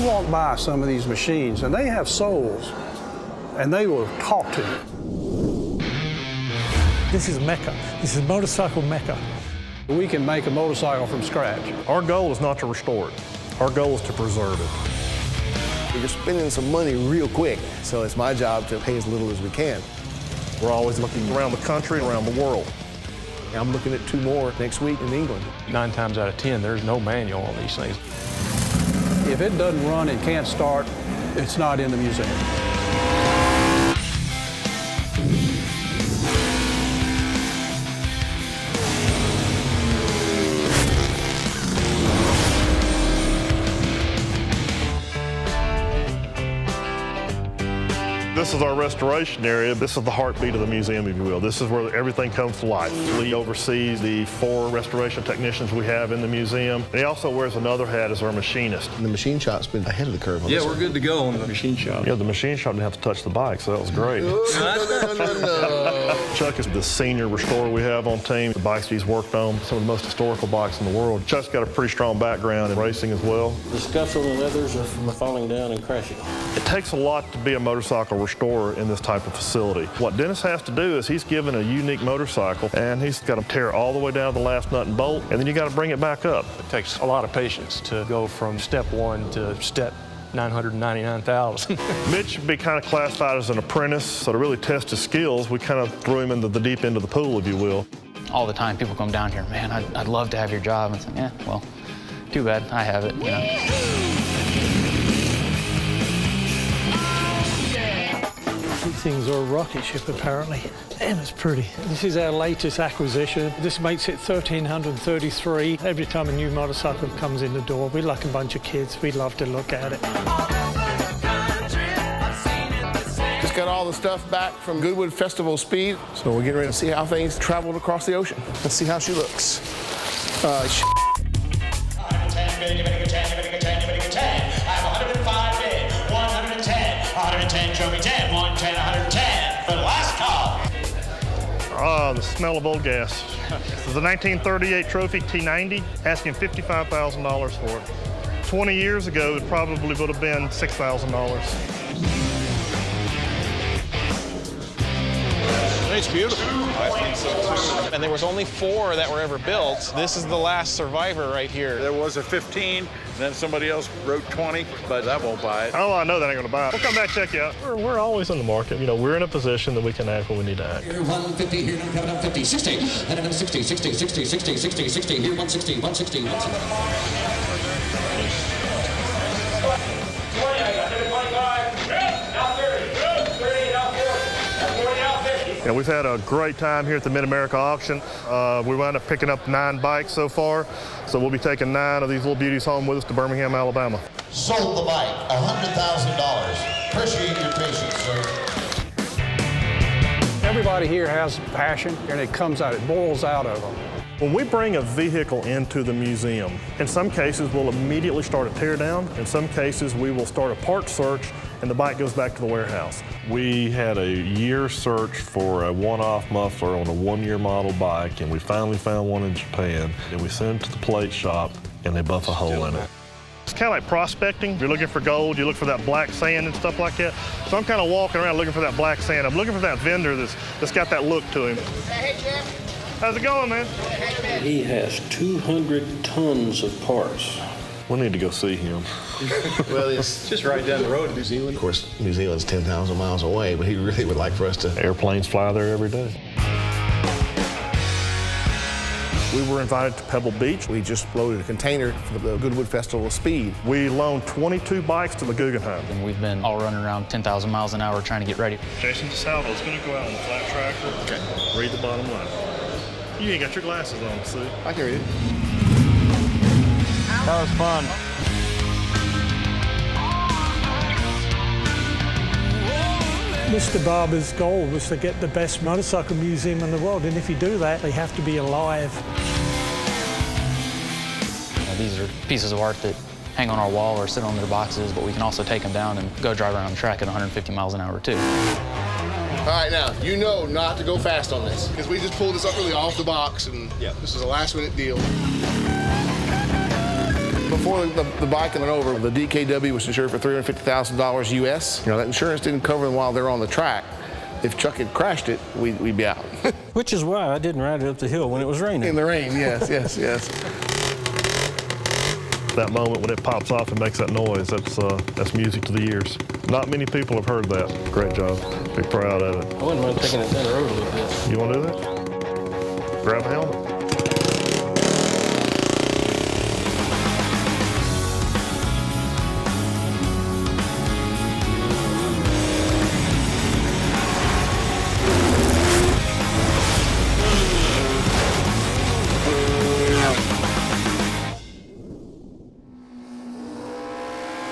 You walk by some of these machines, and they have souls, and they will talk to you. This is Mecca. This is motorcycle Mecca. We can make a motorcycle from scratch. Our goal is not to restore it. Our goal is to preserve it. You're spending some money real quick, so it's my job to pay as little as we can. We're always looking around the country, around the world. I'm looking at 2 more next week in England. 9 times out of 10, there's no manual on these things. If it doesn't run and can't start, it's not in the museum. This is our restoration area. This is the heartbeat of the museum, if you will. This is where everything comes to life. Lee oversees the 4 restoration technicians we have in the museum. And he also wears another hat as our machinist. And the machine shop's been ahead of the curve on Yeah, this we're one. good to go on the machine shop. Yeah, the machine shop didn't have to touch the bike, so that was great. No. Chuck is the senior restorer we have on team. The bikes he's worked on, some of the most historical bikes in the world. Chuck's got a pretty strong background in racing as well. The scuffs on the leathers are from falling down and crashing. It takes a lot to be a motorcycle restorer in this type of facility. What Dennis has to do is he's given a unique motorcycle, and he's got to tear it all the way down to the last nut and bolt, and then you got to bring it back up. It takes a lot of patience to go from step 1 to step 999,000. Mitch would be kind of classified as an apprentice, so to really test his skills, we kind of threw him into the deep end of the pool, if you will. All the time, people come down here, man, I'd love to have your job. And it's like, yeah, well, too bad, I have it, you know. These things are a rocket ship, apparently. Damn, it's pretty. This is our latest acquisition. This makes it 1,333. Every time a new motorcycle comes in the door, we're like a bunch of kids. We love to look at it. Just got all the stuff back from Goodwood Festival Speed, so we're getting ready to see how things traveled across the ocean. Let's see how she looks. 110 bid, give it a 10, give it a 10, give it a 10. I have 105 bid, 110, 110, show me 10, 110, 110. For the last call. Ah, the smell of old gas. This is a 1938 Trophy T90, asking $55,000 for it. 20 years ago, it probably would have been $6,000. It's beautiful. I think so too. And there was only 4 that were ever built. This is the last survivor right here. There was a 15, then somebody else wrote 20, but that won't buy it. Oh, I know that ain't gonna buy it. We'll come back check you out. We're always in the market. You know, we're in a position that we can act when we need to act. Here 150, here coming up 50, 60, and then 60, 60, 60, 60, 60, 60, here 160, 160, 160. Yeah, we've had a great time here at the Mid-America auction. We wound up picking up 9 bikes so far, so we'll be taking 9 of these little beauties home with us to Birmingham, Alabama. Sold the bike, $100,000. Appreciate your patience, sir. Everybody here has passion, and it comes out, it boils out of them. When we bring a vehicle into the museum, in some cases we'll immediately start a tear down. In some cases we will start a part search and the bike goes back to the warehouse. We had a year search for a one-off muffler on a 1-year model bike, and we finally found one in Japan, and we sent it to the plate shop and they buff a hole in it. It's kind of like prospecting. You're looking for gold, you look for that black sand and stuff like that. So I'm kind of walking around looking for that black sand. I'm looking for that vendor that's got that look to him. Hey, Jim. How's it going, man? He has 200 tons of parts. We need to go see him. Well, it's Just right down the road to New of Zealand. course, New Zealand's 10,000 miles away, but he really would like for us to. Airplanes fly there every day. We were invited to Pebble Beach. We just loaded a container for the Goodwood Festival of Speed. We loaned 22 bikes to the Guggenheim. And we've been all running around 10,000 miles an hour trying to get ready. Jason DeSalvo is going to go out on the flat tracker. Okay. Read the bottom line. You ain't got your glasses on, Sue. I can read it. That was fun. Mr. Barber's goal was to get the best motorcycle museum in the world, and if you do that, they have to be alive. These are pieces of art that hang on our wall or sit on their boxes, but we can also take them down and go drive around the track at 150 miles an hour, too. All right, now, you know not to go fast on this, because we just pulled this up really off the box, and this is a last-minute deal. Before the bike went over, the DKW was insured for $350,000 US. You know, that insurance didn't cover them while they're on the track. If Chuck had crashed it, we'd be out. Which is why I didn't ride it up the hill when it was raining. In the rain, yes, yes, yes. That moment when it pops off and makes that noise, that's music to the ears. Not many people have heard that. Great job. Be proud of it. I wouldn't mind taking it down the road a little bit. You want to do that? Grab the helmet.